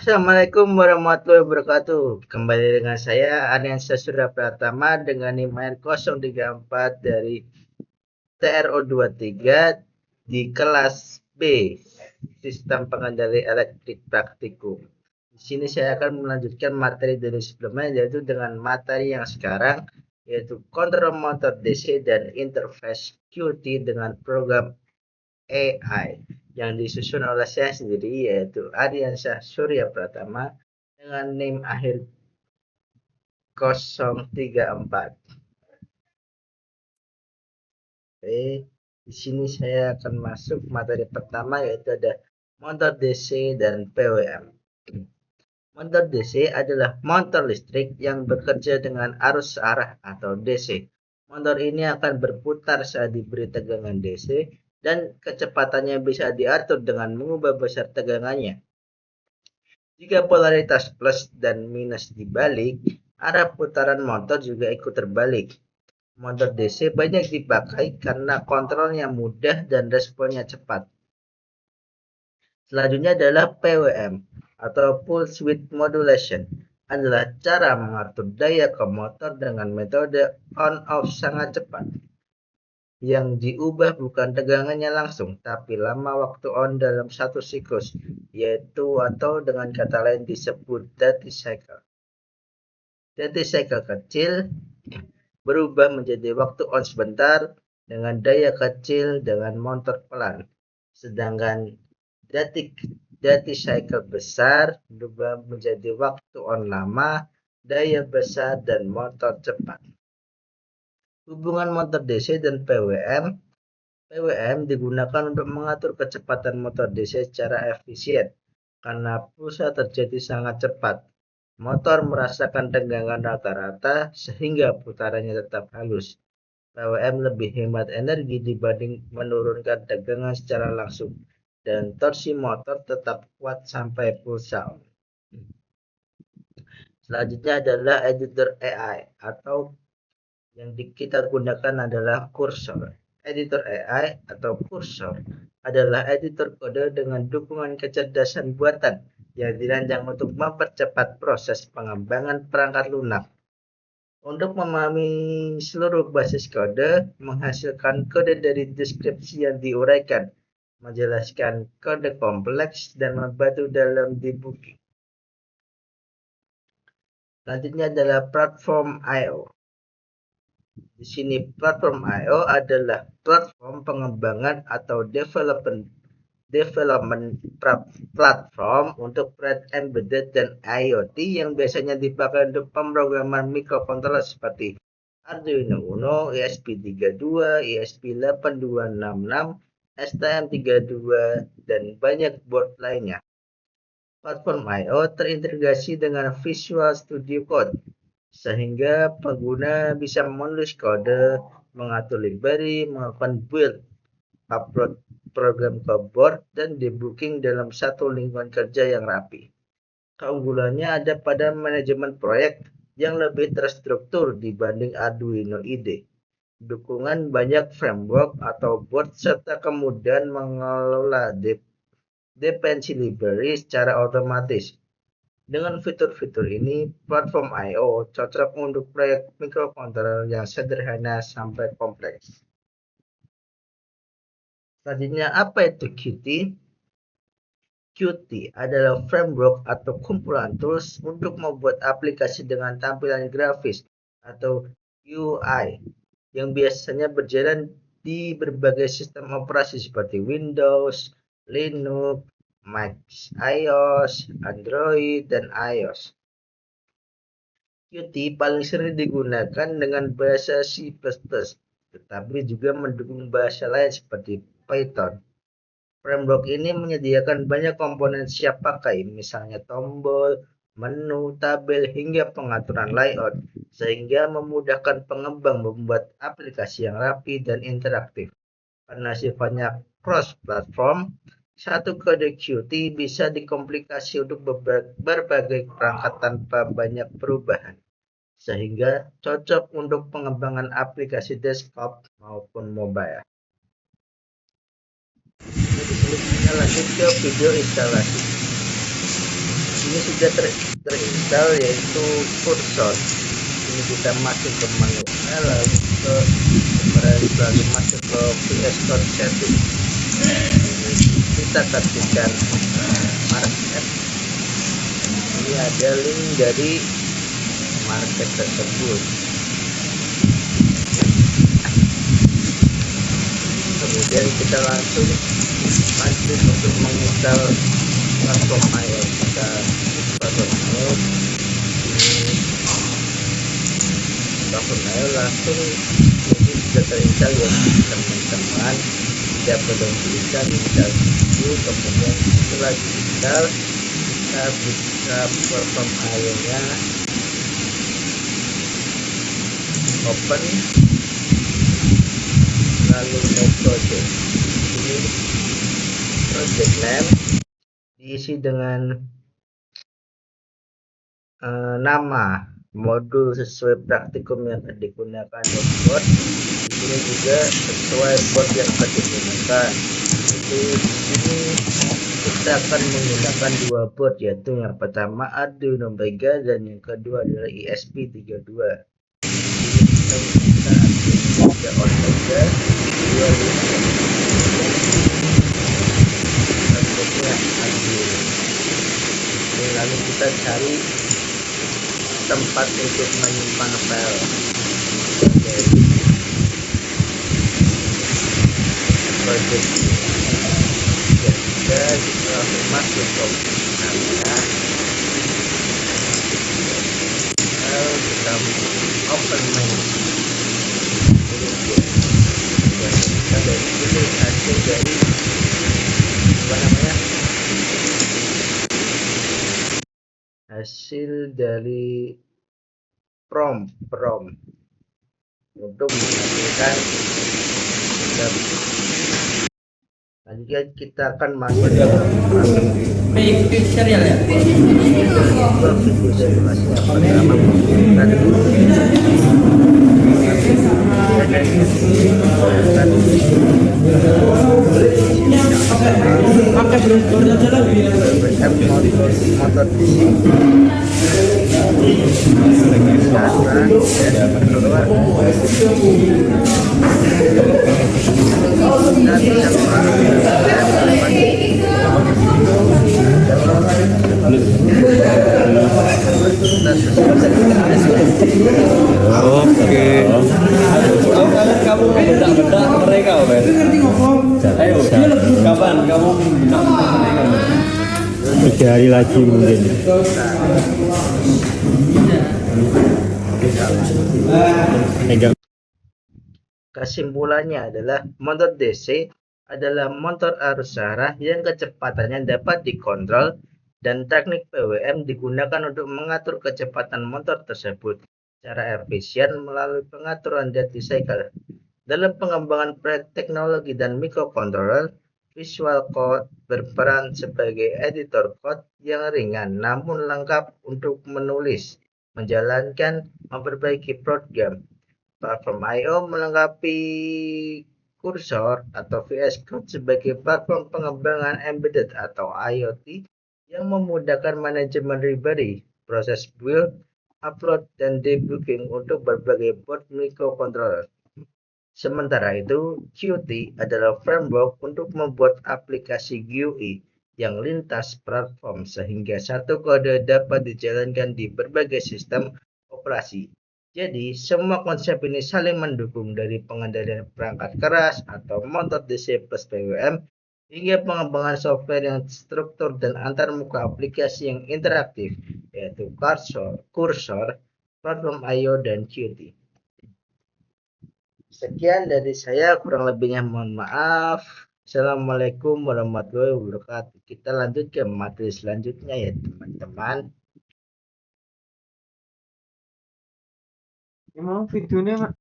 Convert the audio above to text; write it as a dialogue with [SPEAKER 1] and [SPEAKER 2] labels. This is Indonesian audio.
[SPEAKER 1] Assalamualaikum warahmatullahi wabarakatuh. Kembali dengan saya Aryansa Surya Pratama dengan NIM 034 dari TRO 23 di kelas B, Sistem Pengendali Elektrik Praktikum. Di sini saya akan melanjutkan materi dari sebelumnya, yaitu dengan materi yang sekarang, yaitu kontrol motor DC dan interface QT dengan program AI yang disusun oleh saya sendiri, yaitu Aryansa Surya Pratama dengan NIM akhir 034. Oke, di sini saya akan masuk materi pertama, yaitu ada motor DC dan PWM. Motor DC adalah motor listrik yang bekerja dengan arus arah atau DC. Motor ini akan berputar saat diberi tegangan DC dan kecepatannya bisa diatur dengan mengubah besar tegangannya. Jika polaritas plus dan minus dibalik, arah putaran motor juga ikut terbalik. Motor DC banyak dipakai karena kontrolnya mudah dan responnya cepat. Selanjutnya adalah PWM atau Pulse Width Modulation, adalah cara mengatur daya ke motor dengan metode on-off sangat cepat. Yang diubah bukan tegangannya langsung, tapi lama waktu on dalam satu siklus, yaitu atau dengan kata lain disebut duty cycle. Duty cycle kecil berubah menjadi waktu on sebentar dengan daya kecil dengan motor pelan. Sedangkan duty cycle besar berubah menjadi waktu on lama, daya besar, dan motor cepat. Hubungan motor DC dan PWM digunakan untuk mengatur kecepatan motor DC secara efisien. Karena pulsa terjadi sangat cepat, motor merasakan tegangan rata-rata sehingga putarannya tetap halus. PWM lebih hemat energi dibanding menurunkan tegangan secara langsung, dan torsi motor tetap kuat sampai pulsa on. Selanjutnya adalah editor AI atau yang kita gunakan adalah kursor. Editor AI atau kursor adalah editor kode dengan dukungan kecerdasan buatan yang dirancang untuk mempercepat proses pengembangan perangkat lunak. Untuk memahami seluruh basis kode, menghasilkan kode dari deskripsi yang diuraikan, menjelaskan kode kompleks, dan membantu dalam debugging. Selanjutnya adalah platform I/O. Di sini platform I/O adalah platform pengembangan atau development platform untuk Red Embedded dan IoT yang biasanya dipakai untuk pemrograman mikrokontroler seperti Arduino Uno, ESP32, ESP8266, STM32, dan banyak board lainnya. Platform I/O terintegrasi dengan Visual Studio Code, sehingga pengguna bisa menulis kode, mengatur library, melakukan build, upload program ke board, dan debugging dalam satu lingkungan kerja yang rapi. Keunggulannya ada pada manajemen proyek yang lebih terstruktur dibanding Arduino IDE, dukungan banyak framework atau board, serta kemudahan mengelola dependensi library secara otomatis. Dengan fitur-fitur ini, platform I/O cocok untuk proyek mikrokontroler yang sederhana sampai kompleks. Selanjutnya, apa itu Qt? Qt adalah framework atau kumpulan tools untuk membuat aplikasi dengan tampilan grafis atau UI yang biasanya berjalan di berbagai sistem operasi seperti Windows, Linux, Mac iOS, Android, dan iOS. Qt paling sering digunakan dengan bahasa C++, tetapi juga mendukung bahasa lain seperti Python. Framework ini menyediakan banyak komponen siap pakai, misalnya tombol, menu, tabel, hingga pengaturan layout, sehingga memudahkan pengembang membuat aplikasi yang rapi dan interaktif. Karena sifatnya cross-platform, satu kode Qt bisa dikomplikasi untuk berbagai perangkat tanpa banyak perubahan, sehingga cocok untuk pengembangan aplikasi desktop maupun mobile. Jadi kita lanjut ke video instalasi. Ini sudah terinstall yaitu kursor. Ini kita masuk ke menu lalu masuk ke VS Code setting. Kita ketikkan market. Ini ada link dari market tersebut. Kemudian kita langsung lanjut untuk menginstal platform IO. Kita platform IO langsung ini sudah terinstall ya teman-teman. Tidak perlu install dulu. Kemudian setelah diinstal kita buka platform IO nya, open, lalu new project. Ini project name diisi dengan nama modul sesuai praktikum yang akan digunakan dan board. Ini juga sesuai board yang akan digunakan. Jadi ini kita akan menggunakan dua board, yaitu yang pertama Arduino Mega dan yang kedua adalah ESP32. Kita on saja. Lalu kita cari tempat untuk menyimpan file. Project kita masuk ke namanya, lalu kita open menu. Kita dari sini hasil dari hasil dari prompt untuk menghasilkan. Selanjutnya kita akan masuk ke
[SPEAKER 2] serial ya.
[SPEAKER 1] motor
[SPEAKER 3] Oke.
[SPEAKER 2] Kamu bedak mereka, Ben. Ayo, kapan kamu bedak mereka?
[SPEAKER 3] 3 hari lagi mungkin.
[SPEAKER 1] Kesimpulannya adalah motor DC adalah motor arus arah yang kecepatannya dapat dikontrol dan teknik PWM digunakan untuk mengatur kecepatan motor tersebut secara efisien melalui pengaturan duty cycle. Dalam pengembangan teknologi dan microcontroller, Visual Code berperan sebagai editor code yang ringan namun lengkap untuk menulis, menjalankan, memperbaiki program. Platform I/O melengkapi kursor atau VS Code sebagai platform pengembangan embedded atau IoT yang memudahkan manajemen library, proses build, upload, dan debugging untuk berbagai board microcontroller. Sementara itu, Qt adalah framework untuk membuat aplikasi GUI yang lintas platform sehingga satu kode dapat dijalankan di berbagai sistem operasi. Jadi, semua konsep ini saling mendukung dari pengendalian perangkat keras atau motor DC plus PWM hingga pengembangan software yang struktur dan antarmuka aplikasi yang interaktif, yaitu kursor, platform I/O, dan Qt. Sekian dari saya, kurang lebihnya mohon maaf. Assalamualaikum warahmatullahi wabarakatuh. Kita lanjut ke materi selanjutnya ya teman-teman.
[SPEAKER 2] Emang videonya